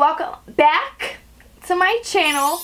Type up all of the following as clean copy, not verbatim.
welcome back to my channel.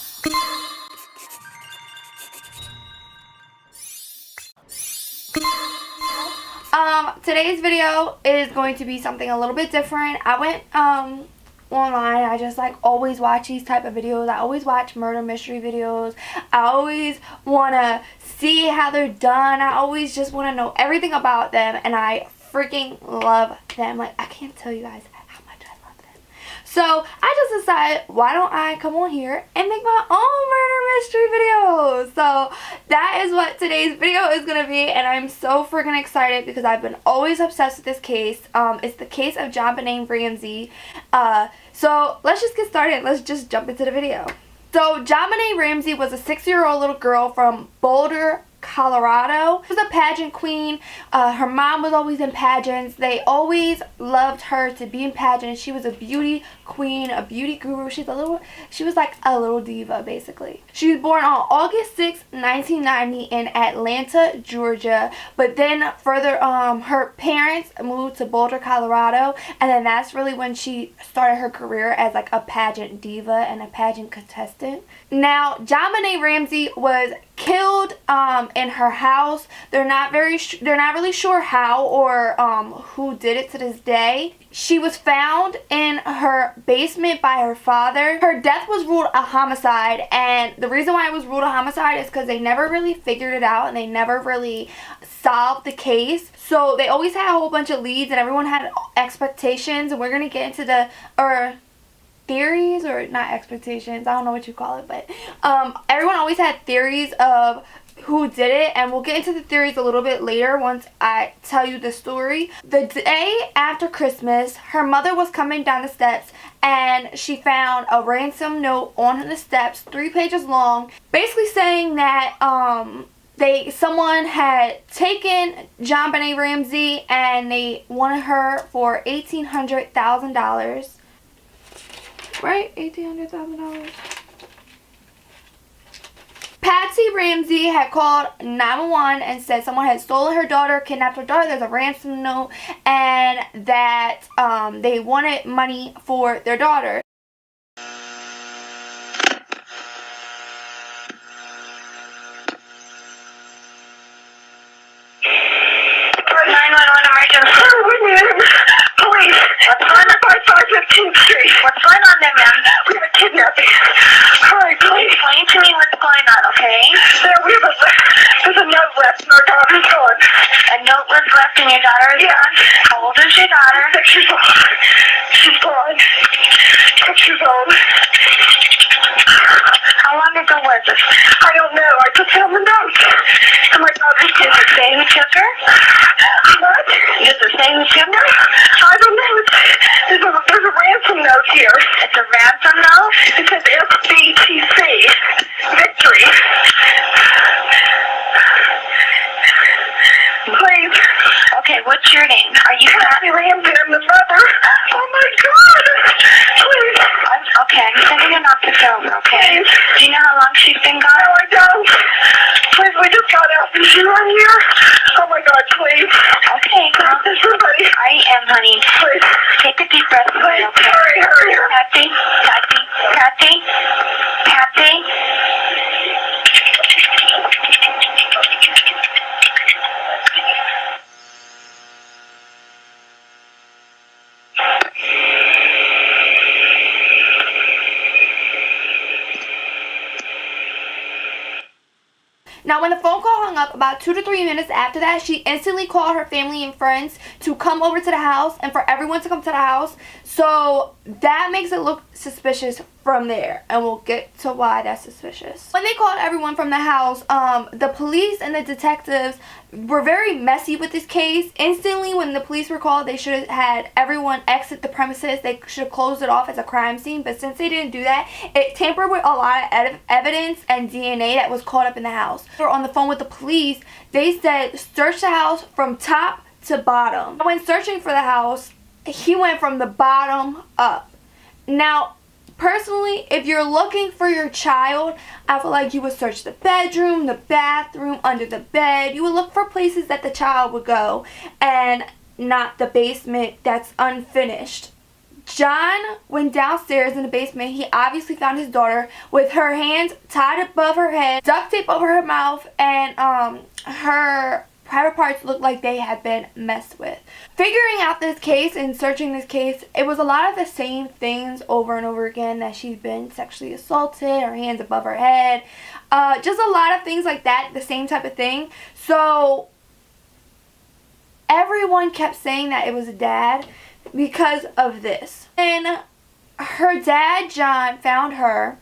Today's video is going to be something a little bit different. I went online. I just always watch these type of videos. I always watch murder mystery videos. I always want to see how they're done. I always just want to know everything about them, and I freaking love them. I can't tell you guys how much I love them. So I just decided, why don't I come on here and make my own murder mystery videos? So that is what today's video is going to be, and I'm so freaking excited because I've been always obsessed with this case. It's the case of JONBENET RAMSEY. So let's just get started. Let's just jump into the video. So JONBENET RAMSEY was a 6-year-old little girl from Boulder, Colorado. She was a pageant queen. Her mom was always in pageants. They always loved her to be in pageants. She was a beauty queen, a beauty guru. She was like a little diva, basically. She was born on August 6, 1990 in Atlanta, Georgia. But then further, her parents moved to Boulder, Colorado, and then that's really when she started her career as a pageant diva and a pageant contestant. Now, JONBENET RAMSEY was killed in her house. They're not really sure how or who did it to this day. She was found in her basement by her father. Her death was ruled a homicide, and the reason why it was ruled a homicide is because they never really figured it out and they never really solved the case. So they always had a whole bunch of leads and everyone had expectations, and we're going to get into the theories, or not expectations, I don't know what you call it, but everyone always had theories of who did it, and we'll get into the theories a little bit later once I tell you the story. The day after Christmas, her mother was coming down the steps and she found a ransom note on the steps, 3 pages long, basically saying that someone had taken JONBENET RAMSEY and they wanted her for $1,800,000. Right? $1,800,000. Patsy Ramsey had called 911 and said someone had stolen her daughter, kidnapped her daughter. There's a ransom note, and that they wanted money for their daughter. 911 emergency. Police. What's going on? 515th Street. What's going on there, ma'am? We have a kidnapping. Hurry, please. Explain to me what's going on, okay? There's a note left in our daughter's gone. A note was left in your daughter's gone? How old is your daughter? 6 years old. She's gone. 6 years old. How long ago was this? I don't know. I just found the note. And my daughter's gone. Does it say who took her? What? Does it say who took her? I don't know. There's a ransom note here. It's a ransom note? It says FBTC. Victory. Please. Okay, what's your name? Are you Patsy Ramsey? I'm the mother. Oh my God. Please. Okay, I'm sending an officer over, okay? Please. Do you know how long she's been gone? No, I don't. Please, we just got out. Is she right here? Oh my God, please. Okay, girl. Is somebody? I am, honey. Please. Take a deep breath. Please, okay? Hurry. Patsy. Now, when the phone call hung up, about 2 to 3 minutes after that, she instantly called her family and friends to come over to the house and for everyone to come to the house. So that makes it look suspicious from there, and we'll get to why that's suspicious. When they called everyone from the house, the police and the detectives were very messy with this case. Instantly, when the police were called, they should have had everyone exit the premises. They should have closed it off as a crime scene, but since they didn't do that, it tampered with a lot of evidence and DNA that was caught up in the house. They were on the phone with the police. They said search the house from top to bottom. When searching for the house, he went from the bottom up. Now, personally, if you're looking for your child, I feel like you would search the bedroom, the bathroom, under the bed. You would look for places that the child would go and not the basement that's unfinished. John went downstairs in the basement. He obviously found his daughter with her hands tied above her head, duct tape over her mouth, and her private parts looked like they had been messed with. Figuring out this case and searching this case, it was a lot of the same things over and over again, that she's been sexually assaulted, her hands above her head, just a lot of things like that, the same type of thing. So everyone kept saying that it was a dad because of this. And her dad, John, found her.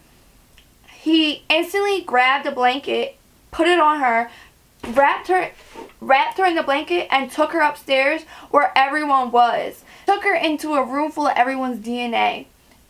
He instantly grabbed a blanket, put it on her, wrapped her in the blanket, and took her upstairs where everyone was. Took her into a room full of everyone's DNA.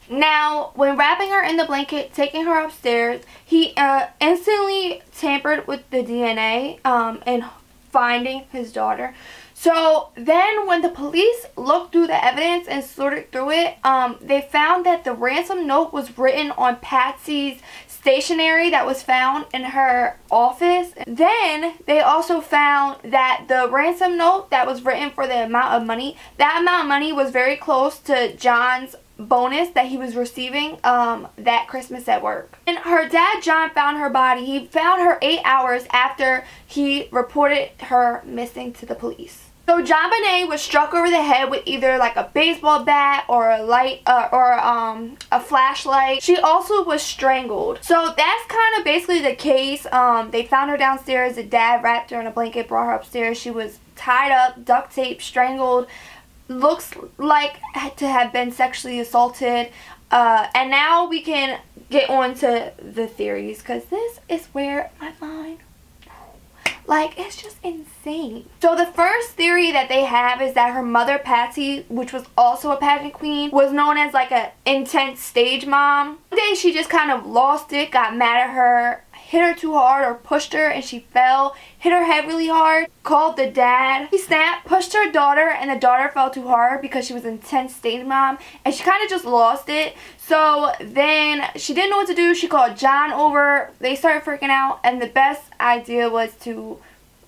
Now, when wrapping her in the blanket, taking her upstairs, he instantly tampered with the DNA and finding his daughter. So then when the police looked through the evidence and sorted through it, they found that the ransom note was written on Patsy's stationery that was found in her office. Then they also found that the ransom note that was written for the amount of money, that amount of money was very close to John's bonus that he was receiving that Christmas at work. And her dad, John, found her body. He found her 8 hours after he reported her missing to the police. So JonBenet was struck over the head with either like a baseball bat or a light or a flashlight. She also was strangled. So that's kind of basically the case. They found her downstairs. The dad wrapped her in a blanket, brought her upstairs. She was tied up, duct tape, strangled. Looks like to have been sexually assaulted. And now we can get on to the theories, because this is where my mind, like, it's just insane. So the first theory that they have is that her mother, Patsy, which was also a pageant queen, was known as like an intense stage mom. One day she just kind of lost it, got mad at her, hit her too hard or pushed her, and she fell, hit her head really hard, called the dad. He snapped, pushed her daughter, and the daughter fell too hard because she was an intense stage mom, and she kind of just lost it. So then she didn't know what to do. She called John over. They started freaking out, and the best idea was to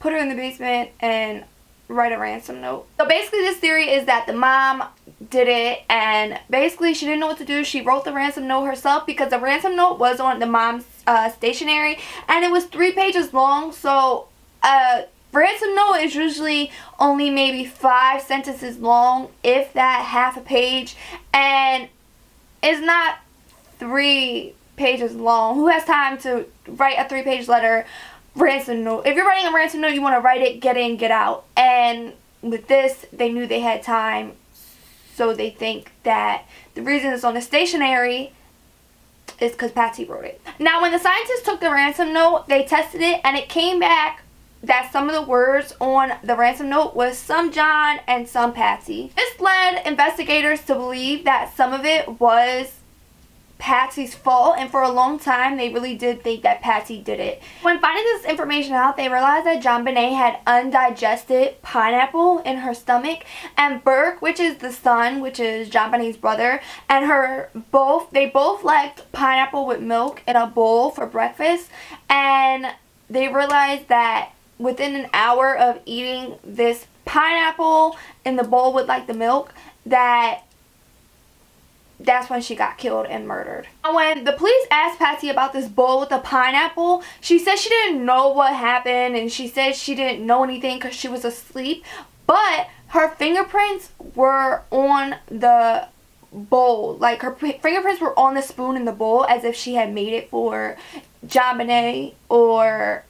put her in the basement and write a ransom note. So basically this theory is that the mom did it, and basically she didn't know what to do. She wrote the ransom note herself because the ransom note was on the mom's stationery, and it was 3 pages long. So ransom note is usually only maybe 5 sentences long, if that, half a page, and it's not 3 pages long. Who has time to write a 3-page letter ransom note? If you're writing a ransom note, you want to write it, get in, get out. And with this, they knew they had time, so they think that the reason it's on the stationery is because Patsy wrote it. Now, when the scientists took the ransom note, they tested it, and it came back that some of the words on the ransom note was some John and some Patsy. This led investigators to believe that some of it was Patsy's fault, and for a long time they really did think that Patsy did it. When finding this information out, they realized that JonBenet had undigested pineapple in her stomach, and Burke, which is the son, which is JonBenet's brother, and they both liked pineapple with milk in a bowl for breakfast, and they realized that within an hour of eating this pineapple in the bowl with like the milk, that's when she got killed and murdered. When the police asked Patsy about this bowl with the pineapple, she said she didn't know what happened, and she said she didn't know anything because she was asleep, but her fingerprints were on the bowl. Like, her fingerprints were on the spoon in the bowl, as if she had made it for JonBenet or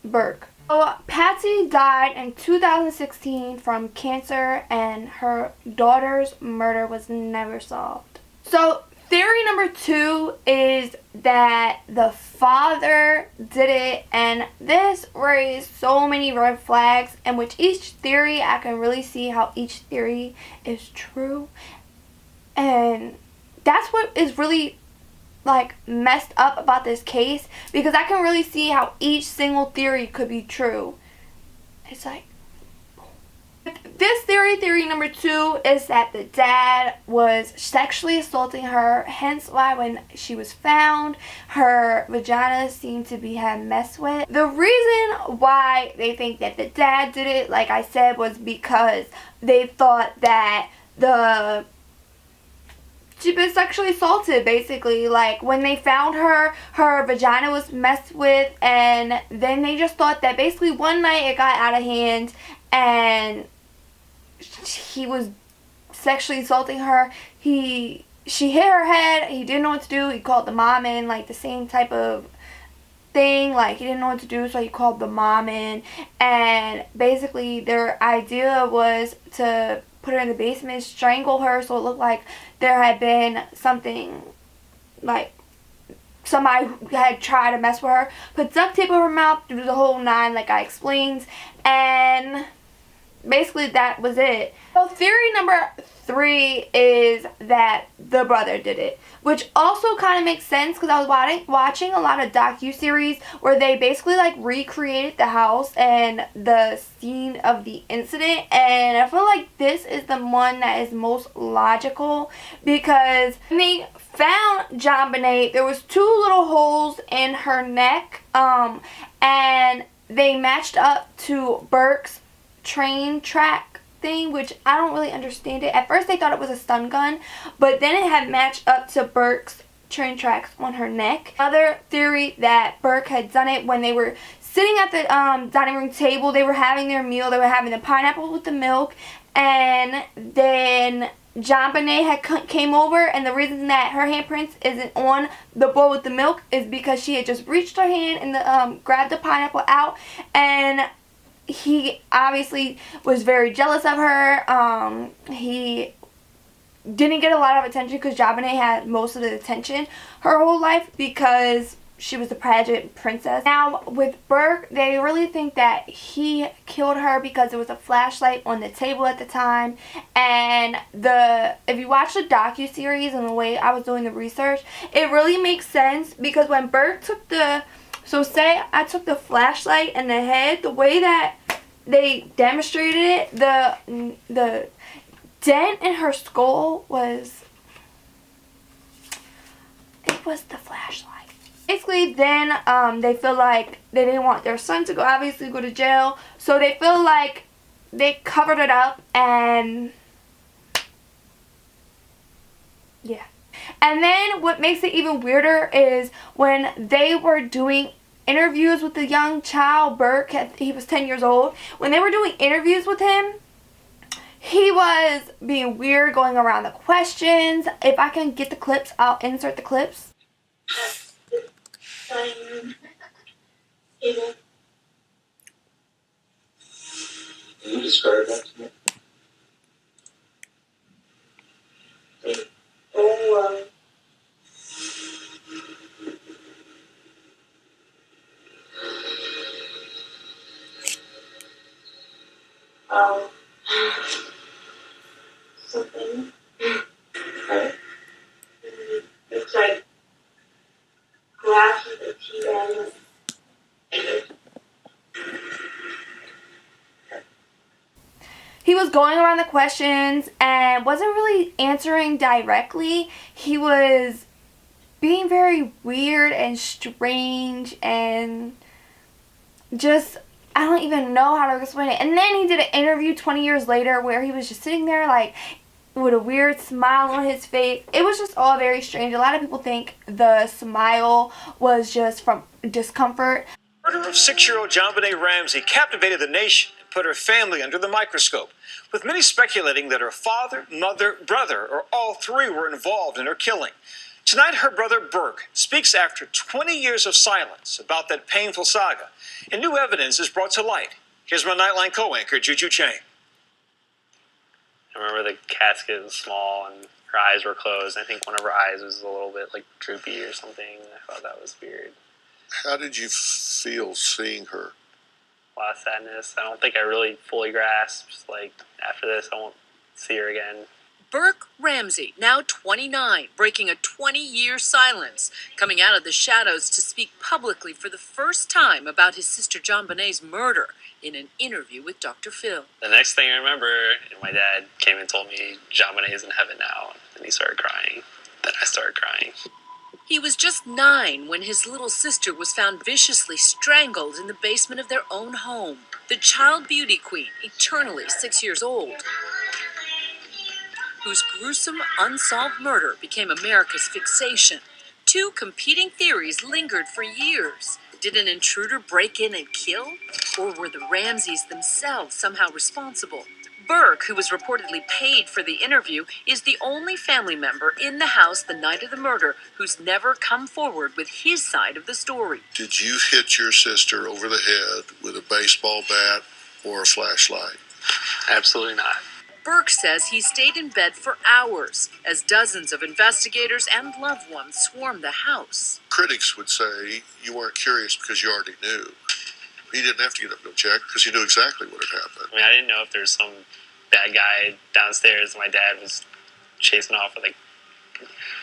Burke. So Patsy died in 2016 from cancer, and her daughter's murder was never solved. So theory number 2 is that the father did it, and this raised so many red flags, and with each theory I can really see how each theory is true, and that's what is really like messed up about this case, because I can really see how each single theory could be true. It's like, this theory number 2 is that the dad was sexually assaulting her, hence why when she was found, her vagina seemed to be had messed with. The reason why they think that the dad did it, like I said, was because they thought that the she'd been sexually assaulted, basically. Like, when they found her, her vagina was messed with, and then they just thought that basically one night it got out of hand, and he was sexually assaulting her. She hit her head. He didn't know what to do. He called the mom in, like, the same type of thing. Like, he didn't know what to do, so he called the mom in, and basically their idea was to put her in the basement, strangle her, so it looked like there had been something, like somebody had tried to mess with her, put duct tape over her mouth, do the whole nine like I explained, and basically that was it. So theory number 3 is that the brother did it, which also kind of makes sense because I was watching a lot of docu-series where they basically like recreated the house and the scene of the incident, and I feel like this is the one that is most logical because when they found JonBenet, there was 2 little holes in her neck, and they matched up to Burke's train track thing, which I don't really understand it. At first they thought it was a stun gun, but then it had matched up to Burke's train tracks on her neck. Another theory that Burke had done it when they were sitting at the dining room table, they were having their meal, they were having the pineapple with the milk, and then JonBenet had came over, and the reason that her handprints isn't on the bowl with the milk is because she had just reached her hand and grabbed the pineapple out, and he obviously was very jealous of her. He didn't get a lot of attention because JonBenet had most of the attention her whole life because she was the pageant princess. Now with Burke, they really think that he killed her because there was a flashlight on the table at the time, and if you watch the docu-series and the way I was doing the research, it really makes sense because when Burke took so say I took the flashlight and the head, the way that they demonstrated it, the dent in her skull was the flashlight. Basically then they feel like they didn't want their son to obviously go to jail, so they feel like they covered it up, and yeah. And then what makes it even weirder is when they were doing interviews with the young child, Burke, he was 10 years old. When they were doing interviews with him, he was being weird, going around the questions. If I can get the clips, I'll insert the clips. Can you describe that to me? Something. Right. It's like glass with a tea bag. He was going around the questions and wasn't really answering directly. He was being very weird and strange and just, I don't even know how to explain it. And then he did an interview 20 years later where he was just sitting there like with a weird smile on his face. It was just all very strange. A lot of people think the smile was just from discomfort. The murder of 6-year-old JonBenet Ramsey captivated the nation and put her family under the microscope, with many speculating that her father, mother, brother, or all 3 were involved in her killing. Tonight, her brother Burke speaks after 20 years of silence about that painful saga, and new evidence is brought to light. Here's my Nightline co-anchor, Juju Chang. I remember the casket was small and her eyes were closed. I think one of her eyes was a little bit like droopy or something. I thought that was weird. How did you feel seeing her? A lot of sadness. I don't think I really fully grasped, like, after this I won't see her again. Burke Ramsey, now 29, breaking a 20-year silence, coming out of the shadows to speak publicly for the first time about his sister JonBenet's murder in an interview with Dr. Phil. The next thing I remember, my dad came and told me JonBenet is in heaven now, and he started crying. Then I started crying. He was just 9 when his little sister was found viciously strangled in the basement of their own home. The child beauty queen, eternally 6 years old. whose gruesome, unsolved murder became America's fixation. Two competing theories lingered for years. Did an intruder break in and kill? Or were the Ramseys themselves somehow responsible? Burke, who was reportedly paid for the interview, is the only family member in the house the night of the murder who's never come forward with his side of the story. Did you hit your sister over the head with a baseball bat or a flashlight? Absolutely not. Burke says he stayed in bed for hours as dozens of investigators and loved ones swarmed the house. Critics would say you weren't curious because you already knew. He didn't have to get up and go check because he knew exactly what had happened. I mean, I didn't know if there was some bad guy downstairs and my dad was chasing off with a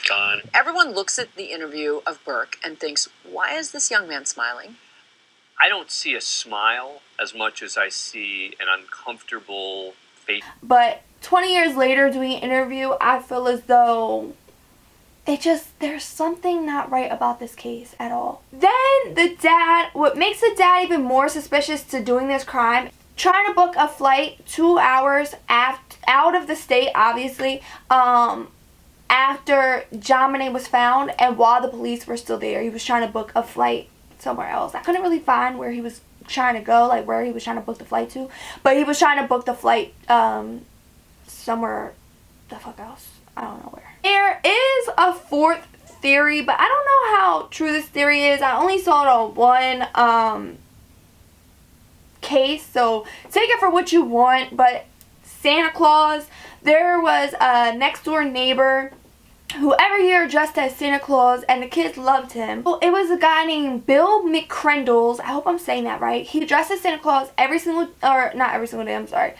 gun. Everyone looks at the interview of Burke and thinks, why is this young man smiling? I don't see a smile as much as I see an uncomfortable face. But 20 years later doing an interview, I feel as though there's something not right about this case at all. Then the dad, what makes the dad even more suspicious to doing this crime, trying to book a flight 2 hours out of the state, obviously, after JonBenet was found, and while the police were still there, he was trying to book a flight somewhere else. I couldn't really find where he was trying to go, like where he was trying to book the flight to, but he was trying to book the flight somewhere the fuck else. I don't know where. There is a fourth theory, but I don't know how true this theory is. I only saw it on one case, so take it for what you want. But Santa Claus, there was a next door neighbor who every year dressed as Santa Claus, and the kids loved him. Well, it was a guy named Bill McCrendles. I hope I'm saying that right. He dressed as Santa Claus not every single day, I'm sorry.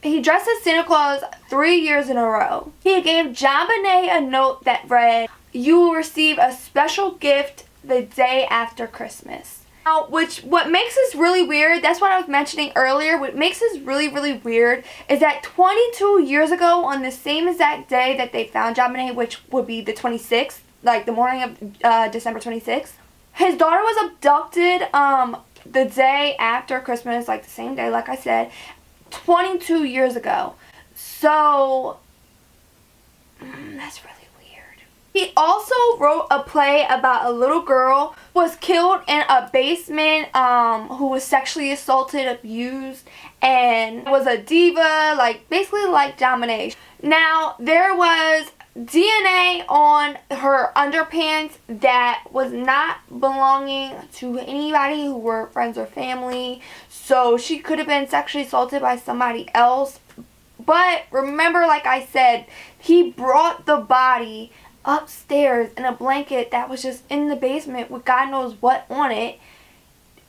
He dressed as Santa Claus 3 years in a row. He gave JonBenet a note that read, "You will receive a special gift the day after Christmas." Now, what makes this really weird, that's what I was mentioning earlier, what makes this really, really weird is that 22 years ago, on the same exact day that they found JonBenet, which would be the 26th, like the morning of December 26th, his daughter was abducted the day after Christmas, like the same day, like I said, 22 years ago. So, that's really weird. He also wrote a play about a little girl who was killed in a basement, who was sexually assaulted, abused, and was a diva, like basically like JonBenet. Now, there was DNA on her underpants that was not belonging to anybody who were friends or family, so she could have been sexually assaulted by somebody else. But remember, like I said, he brought the body upstairs in a blanket that was just in the basement with God knows what on it.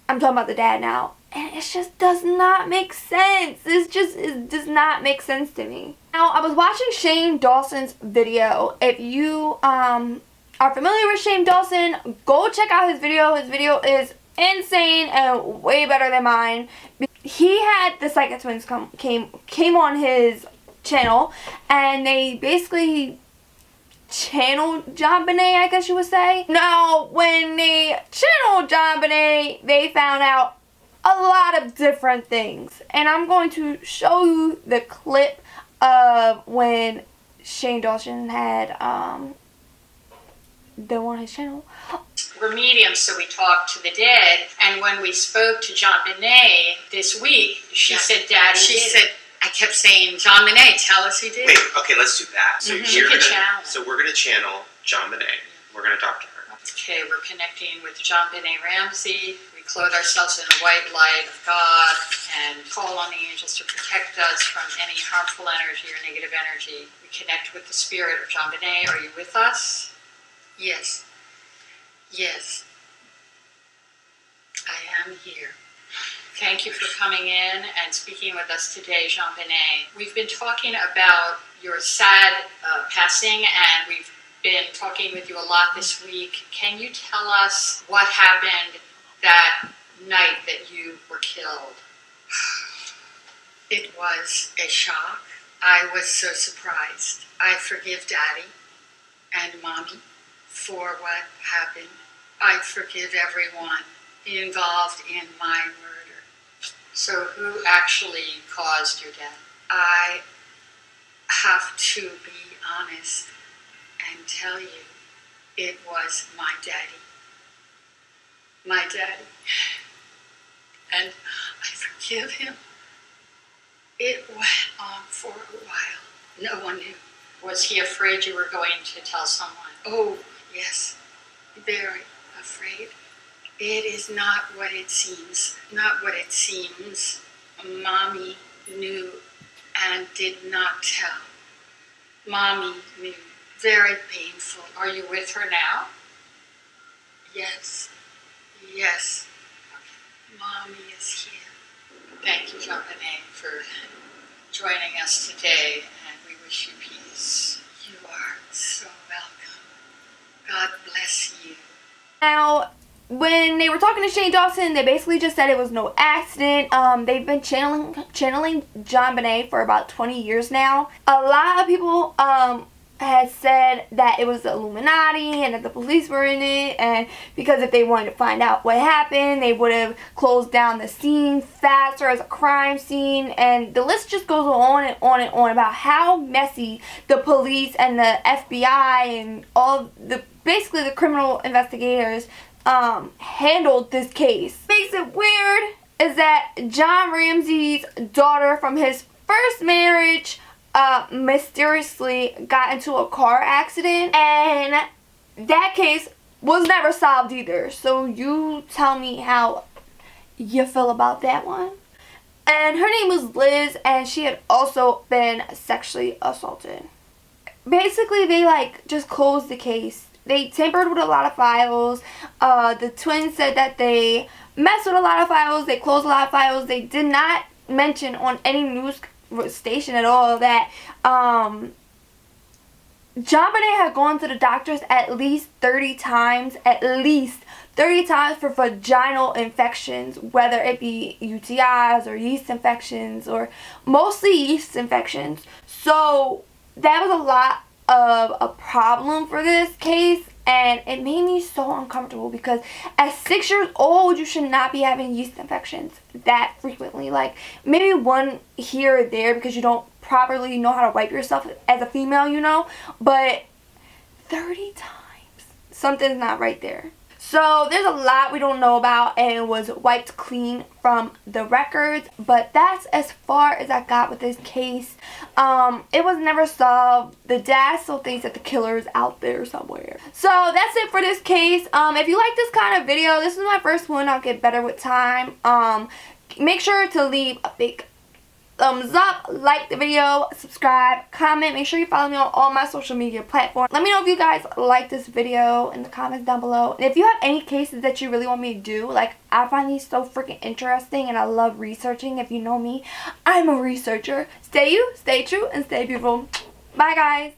I'm talking about the dad now. And it just does not make sense. It does not make sense to me. Now, I was watching Shane Dawson's video. If you are familiar with Shane Dawson, go check out his video. His video is insane and way better than mine. He had the Psychic Twins came on his channel, and they basically channeled JonBenet, I guess you would say. Now, when they channeled JonBenet, they found out a lot of different things, and I'm going to show you the clip of when Shane Dawson had them on his channel. We're mediums, so we talk to the dead, and when we spoke to JonBenet this week, she said, "Daddy She did it." said, I kept saying, JonBenet, tell us who did Wait, it. okay, let's do that. So You can channel. So we're gonna channel JonBenet. We're gonna talk to her. Okay, we're connecting with JonBenet Ramsey. We clothe ourselves in the white light of God and call on the angels to protect us from any harmful energy or negative energy. We connect with the spirit of JonBenet. Are you with us? Yes. Yes. I am here. Thank you for coming in and speaking with us today, JonBenet. We've been talking about your sad passing, and we've been talking with you a lot this week. Can you tell us what happened that night that you were killed? It was a shock. I was so surprised. I forgive Daddy and Mommy for what happened. I forgive everyone involved in my murder. So who actually caused your death? I have to be honest and tell you it was my daddy. My daddy. And I forgive him. It went on for a while. No one knew. Was he afraid you were going to tell someone? Oh, yes. Very afraid. It is not what it seems. Not what it seems. Mommy knew and did not tell. Mommy knew. Very painful. Are you with her now? Yes. Yes. Mommy is here. Thank you, JONBENET, for joining us today, and we wish you peace. You are so welcome. God bless you. Now, when they were talking to Shane Dawson, they basically just said it was no accident. They've been channeling JONBENET for about 20 years now. A lot of people had said that it was the Illuminati and that the police were in it, and because if they wanted to find out what happened, they would have closed down the scene faster as a crime scene, and the list just goes on and on and on about how messy the police and the FBI and all the basically the criminal investigators handled this case. What makes it weird is that John Ramsey's daughter from his first marriage mysteriously got into a car accident, and that case was never solved either. So you tell me how you feel about that one. And her name was Liz, and she had also been sexually assaulted. Basically, they just closed the case. They tampered with a lot of files. The twins said that they messed with a lot of files. They closed a lot of files. They did not mention on any news station at all that JONBENET had gone to the doctors at least 30 times. At least 30 times for vaginal infections, whether it be UTIs or yeast infections, or mostly yeast infections. So that was a lot of a problem for this case, and it made me so uncomfortable because at 6 years old you should not be having yeast infections that frequently. Like maybe one here or there because you don't properly know how to wipe yourself as a female, you know, but 30 times something's not right there. So there's a lot we don't know about, and it was wiped clean from the records, but that's as far as I got with this case. It was never solved. The dad still thinks that the killer is out there somewhere. So that's it for this case. If you like this kind of video, this is my first one. I'll get better with time. Make sure to leave a big thumbs up, like the video, subscribe, comment. Make sure you follow me on all my social media platforms. Let me know if you guys like this video in the comments down below. And if you have any cases that you really want me to do, like I find these so freaking interesting and I love researching. If you know me, I'm a researcher. Stay you, stay true, and stay beautiful. Bye guys.